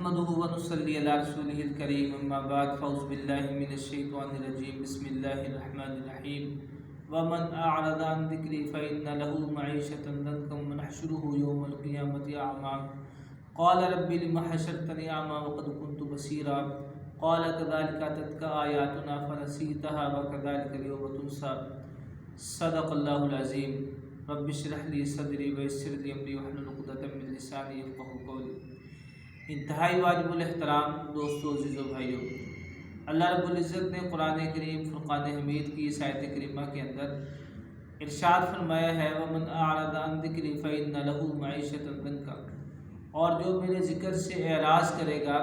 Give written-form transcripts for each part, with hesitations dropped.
نحمده ونصلي على رسوله الكريم اما بعد فاعوذ بالله من الشيطان الرجيم بسم الله الرحمن الرحيم ومن اعرض عن ذكري فان له معيشة ضنكا ونحشره يوم القيامة اعمى قال رب لم حشرتني اعمى وقد كنت بصيرا قال كذلك اتتك آياتنا فنسيتها وكذلك اليوم تنسى صدق الله العظيم رب اشرح لي صدري ويسر لي امري واحلل عقدة من لساني يفقهوا قولي۔ انتہائی واجب الاحترام دوستو، عزیز و بھائیو، اللہ رب العزت نے قرآن کریم فرقان حمید کی اس آیت کریمہ کے اندر ارشاد فرمایا ہے وَمَنْ أَعْرَضَ عَنْ ذِكْرِي فَإِنَّ لَهُ مَعِيشَةً ضَنْكًا، اور جو میرے ذکر سے اعراض کرے گا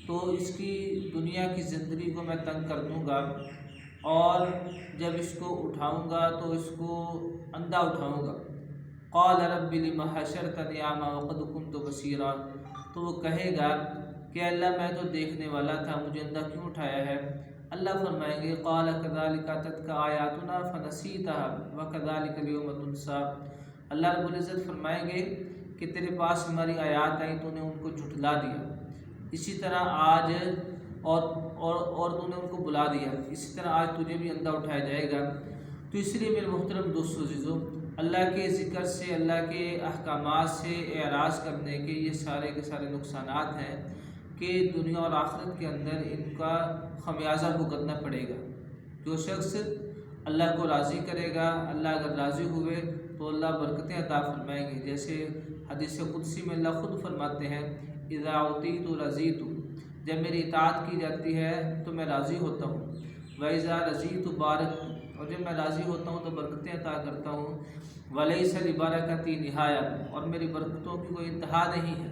تو اس کی دنیا کی زندگی کو میں تنگ کر دوں گا، اور جب اس کو اٹھاؤں گا تو اس کو اندھا اٹھاؤں گا۔ قال رب لم حشرتنی اعمی وقد كنت بصیرا، تو وہ کہے گا کہ اللہ میں تو دیکھنے والا تھا، مجھے اندھا کیوں اٹھایا ہے؟ اللہ فرمائیں گے قال كذلك اتتك آیاتنا فنسیتها وكذلك اليوم تنسى، اللہ رب العزت فرمائیں گے کہ تیرے پاس ہماری آیات آئیں تو نے ان کو جھٹلا دیا، اسی طرح آج اور تو نے ان کو بلا دیا، اسی طرح آج تجھے بھی اندھا اٹھایا جائے گا۔ تو اس لیے میرے محترم دوستو عزیزو، اللہ کے ذکر سے، اللہ کے احکامات سے اعراض کرنے کے یہ سارے کے سارے نقصانات ہیں کہ دنیا اور آخرت کے اندر ان کا خمیازہ بھگتنا پڑے گا۔ جو شخص اللہ کو راضی کرے گا، اللہ اگر راضی ہوئے تو اللہ برکتیں عطا فرمائیں گے، جیسے حدیث قدسی میں اللہ خود فرماتے ہیں اذا اعطیت رضیت، جب میری اطاعت کی جاتی ہے تو میں راضی ہوتا ہوں، واذا رضیت بارکت، اور جب میں راضی ہوتا ہوں تو برکتیں عطا کرتا ہوں، ولیس لبرکتی نہایہ، اور میری برکتوں کی کوئی انتہا نہیں ہے،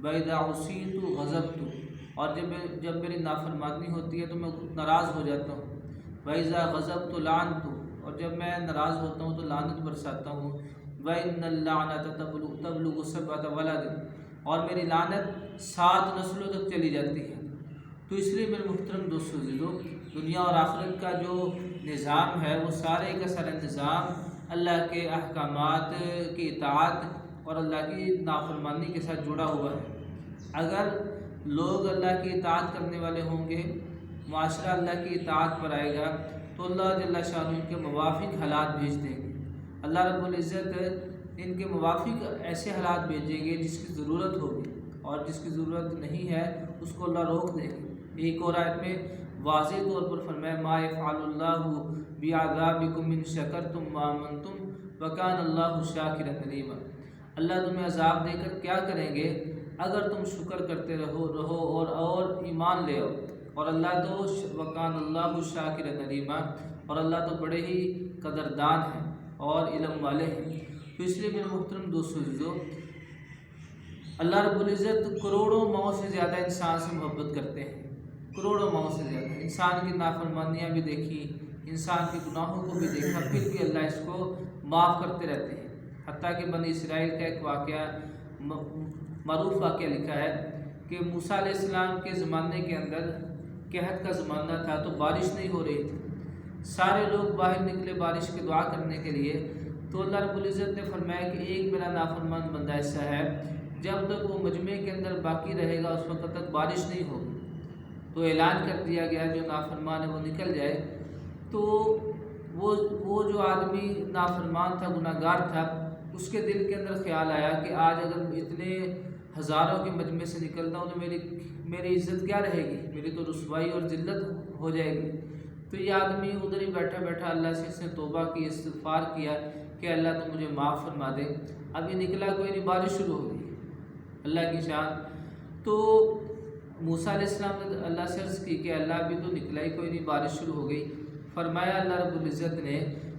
واذا عصیت غضبت، اور جب میری نافرمانی ہوتی ہے تو میں ناراض ہو جاتا ہوں، واذا غضبت لعنت، اور جب میں ناراض ہوتا ہوں تو لعنت برساتا ہوں، وان اللعنۃ تبلغ 7 ولد، اور میری لعنت 7 نسلوں تک چلی جاتی ہے۔ تو اس لیے میرے محترم دوستو عزیزو، دنیا اور آخرت کا جو نظام ہے وہ سارے کا سارا نظام اللہ کے احکامات کی اطاعت اور اللہ کی نافرمانی کے ساتھ جڑا ہوا ہے۔ اگر لوگ اللہ کی اطاعت کرنے والے ہوں گے، معاشرہ اللہ کی اطاعت پر آئے گا تو اللہ جل شانہ ان کے موافق حالات بھیج دیں گے۔ اللہ رب العزت ان کے موافق ایسے حالات بھیجیں گے جس کی ضرورت ہوگی، اور جس کی ضرورت نہیں ہے اس کو اللہ روک دیں گے۔ ایک اور آیت میں واضح طور پر فرمایا ما یفعل اللہ بعذابکم ان شکرتم وآمنتم وکان اللہ شاکرا علیما، اللہ تمہیں عذاب دے کر کیا کریں گے اگر تم شکر کرتے رہو اور ایمان لے آؤ، اور اللہ تو وکان اللہ شاکرا علیما، اور اللہ تو بڑے ہی قدردان ہیں اور علم والے ہیں۔ تو اس لیے میرے محترم دوستو عزیزو، اللہ رب العزت کروڑوں ماؤں سے زیادہ انسان سے محبت کرتے ہیں، کروڑوں ماؤں سے زیادہ۔ انسان کی نافرمانیاں بھی دیکھی، انسان کے گناہوں کو بھی دیکھا، پھر بھی اللہ اس کو معاف کرتے رہتے ہیں۔ حتیٰ کہ بنی اسرائیل کا ایک واقعہ، معروف واقعہ لکھا ہے کہ موسیٰ علیہ السلام کے زمانے کے اندر قحط کا زمانہ تھا تو بارش نہیں ہو رہی تھی، سارے لوگ باہر نکلے بارش کی دعا کرنے کے لیے، تو اللہ رب العزت نے فرمایا کہ ایک میرا نافرمان بندہ ایسا ہے جب تک وہ مجمع کے اندر باقی رہے گا اس وقت تک بارش نہیں ہوگی۔ تو اعلان کر دیا گیا جو نافرمان ہے وہ نکل جائے۔ تو وہ جو آدمی نافرمان تھا، گناہ گار تھا، اس کے دل کے اندر خیال آیا کہ آج اگر اتنے ہزاروں کے مجمع سے نکلتا ہوں تو میری عزت کیا رہے گی، میری تو رسوائی اور ذلت ہو جائے گی۔ تو یہ آدمی ادھر ہی بیٹھا بیٹھا اللہ سے اس نے توبہ کی، استغفار کیا کہ اللہ تو مجھے معاف فرما دے۔ ابھی نکلا کوئی نہیں، بارش شروع ہو گئی، اللہ کی شان۔ تو موسیٰ علیہ السلام نے اللہ سے عرض کی کہ اللہ ابھی تو نکلا ہی کوئی نہیں، بارش شروع ہو گئی۔ فرمایا اللہ رب العزت نے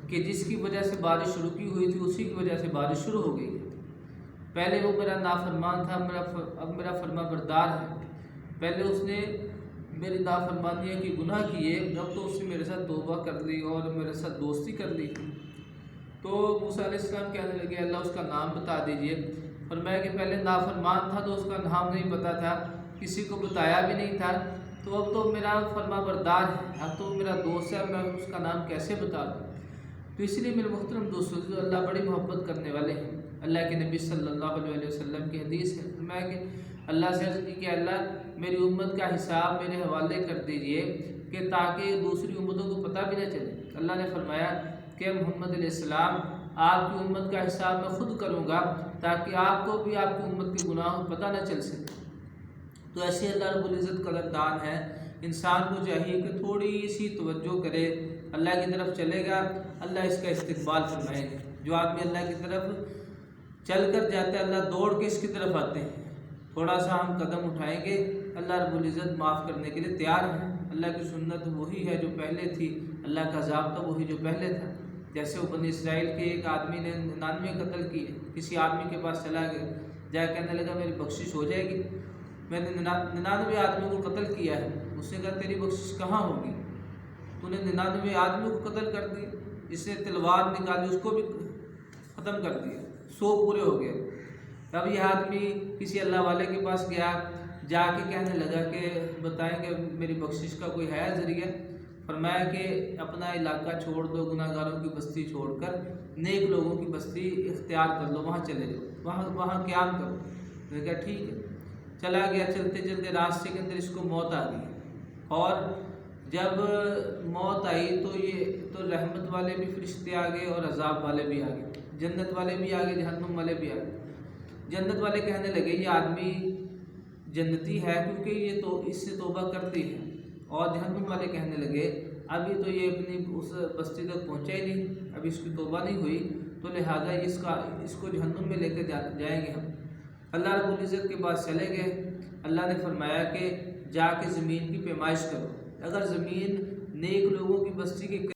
کہ جس کی وجہ سے بارش رکی ہوئی تھی اسی کی وجہ سے بارش شروع ہو گئی۔ پہلے وہ میرا نافرمان تھا، اب میرا فرما بردار ہے، پہلے اس نے میری نافرمانیاں کی گناہ کیے، اب تو اس نے میرے ساتھ توبہ کر لی اور میرے ساتھ دوستی کر لی۔ تو موسیٰ علیہ السلام کہنے لگے اللہ اس کا نام بتا دیجئے۔ فرمایا کہ پہلے نافرمان تھا تو اس کا نام نہیں پتا تھا، کسی کو بتایا بھی نہیں تھا، تو اب تو میرا فرما بردار ہے، اب تو میرا دوست ہے، میں اس کا نام کیسے بتا دوں؟ تو اس لیے میرے محترم دوستو، اللہ بڑی محبت کرنے والے ہیں۔ اللہ کے نبی صلی اللہ علیہ وسلم کی حدیث ہے، فرمایا کہ اللہ سے عرض کی کہ اللہ میری امت کا حساب میرے حوالے کر دیجئے کہ تاکہ دوسری امتوں کو پتہ بھی نہ چلے۔ اللہ نے فرمایا کہ محمد علیہ السلام آپ کی امت کا حساب میں خود کروں گا تاکہ آپ کو بھی آپ کی امت کے گناہوں پتہ نہ چل سکے۔ تو ایسے اللہ رب العزت قدردان ہے، انسان کو چاہیے کہ تھوڑی سی توجہ کرے، اللہ کی طرف چلے گا اللہ اس کا استقبال فرمائے گا۔ جو آدمی اللہ کی طرف چل کر جاتا ہے اللہ دوڑ کے اس کی طرف آتے ہیں۔ تھوڑا سا ہم قدم اٹھائیں گے اللہ رب العزت معاف کرنے کے لیے تیار ہے۔ اللہ کی سنت وہی ہے جو پہلے تھی، اللہ کا ضابطہ وہی جو پہلے تھا۔ جیسے وہ بنی اسرائیل کے ایک آدمی نے 99 قتل کیے، کسی آدمی کے پاس چلا گیا، جا کہنے لگا میری بخشش ہو جائے گی، میں نے 99 آدمیوں کو قتل کیا ہے۔ اس نے کہا تیری بخشش کہاں ہوگی، تو نے 99 آدمیوں کو قتل کر دی، اس نے تلوار نکالی اس کو بھی ختم کر دیا، 100 پورے ہو گئے۔ تب یہ آدمی کسی اللہ والے کے پاس گیا، جا کے کہنے لگا کہ بتائیں کہ میری بخشش کا کوئی ہے ذریعہ؟ فرمایا کہ اپنا علاقہ چھوڑ دو، گناہ گاروں کی بستی چھوڑ کر نیک لوگوں کی بستی اختیار کر لو، وہاں چلے جاؤ، وہاں قیام کرو۔ میں نے کہا ٹھیک ہے، چلا گیا۔ چلتے چلتے راستے کے اندر اس کو موت آ گئی، اور جب موت آئی تو رحمت والے بھی فرشتے آ گئے اور عذاب والے بھی آ گئے، جنت والے بھی آ گئے، جہنم والے بھی آ گئے۔ جنت والے کہنے لگے یہ آدمی جنتی ہے کیونکہ یہ تو اس سے توبہ کرتی ہے، اور جہنم والے کہنے لگے ابھی تو یہ اپنی اس بستی تک پہنچا ہی نہیں، ابھی اس کی توبہ نہیں ہوئی، تو لہٰذا اس کو جہنم میں لے کے جائیں گے ہم۔ اللہ رب العزت کے پاس چلے گئے، اللہ نے فرمایا کہ جا کے زمین کی پیمائش کرو، اگر زمین نیک لوگوں کی بستی کے